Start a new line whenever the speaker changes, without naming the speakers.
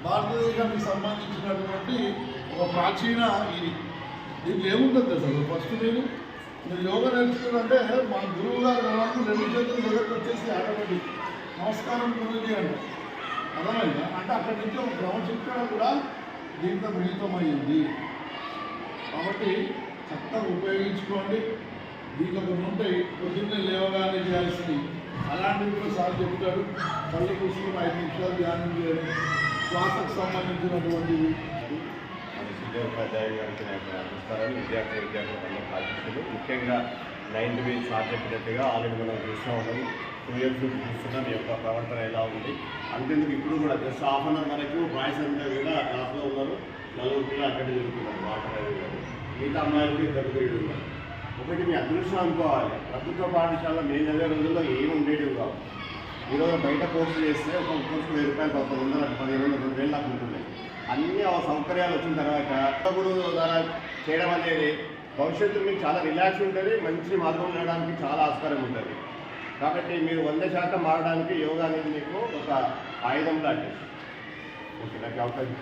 భారతదేశానికి సంబంధించినటువంటి ఒక ప్రాచీన ఇది. దీంట్లో ఏముంటుంది అసలు? ఫస్ట్ మీరు యోగా నేర్చుకుంటే మా గురువు గారు వాళ్ళు 2 చేతులు దగ్గరకు వచ్చేసి ఆటోమేటిక్ నమస్కారం గురువుజీ అంటే అర్థమైందా? అంటే అక్కడి నుంచి ఒక క్రమశిక్షణ కూడా దీంట్లో మిళితమైంది. కాబట్టి చక్కగా ఉపయోగించుకోండి. దీంట్లో కొన్ని ఉంటాయి, పొద్దున్నే లేవగానే చేయాల్సింది. అలాంటివి కూడా సార్ చెప్తాడు. కళ్ళు కూర్చుని 5 నిమిషాలు ధ్యానం చేయడం, శ్వాసకు సంబంధించినటువంటివి.
ఉపాధ్యాయులు గారికి నమస్కారాలు. విద్యార్థుల ఆశిస్తులు. ముఖ్యంగా 9th వి సార్ చెప్పినట్టుగా ఆల్రెడీ మనం చూస్తూ ఉన్నాము. 2 years చూస్తున్నాం మీ యొక్క ప్రవర్తన ఎలా ఉంది. అంతేందుకు ఇప్పుడు కూడా జస్ట్ హాఫ్ అన్ అవర్ వరకు బాయ్స్ అంతా కూడా క్లాస్లో ఉన్నారు. 4 పిల్లలు అక్కడ జరుగుతున్నారు. వాటర్ గారు మిగతా అమ్మాయిలు కూడా 2 పీరియడ్ ఉన్నారు. ఒకటి మీ అదృష్టం అనుకోవాలి. ప్రభుత్వ పాఠశాలలో మేము చదివే రోజుల్లో ఏమి ఉండేటివి కావు. ఈరోజు బయట కోర్సు చేస్తే ఒక కోర్సు 1000 రూపాయలు 1,100, 1500, 2000 దాకా ఉంటున్నాయి. అన్ని సౌకర్యాలు వచ్చిన తర్వాత ఇప్పుడు ద్వారా చేయడం అనేది భవిష్యత్తు మీకు చాలా రిలాక్స్ ఉంటుంది. మంచి మార్గం ఉండడానికి చాలా ఆస్కారం ఉంటుంది. కాబట్టి మీరు 100% మారడానికి యోగా అనేది మీకు ఒక ఆయుధం లాంటిది. ఓకే, నాకు అవకాశం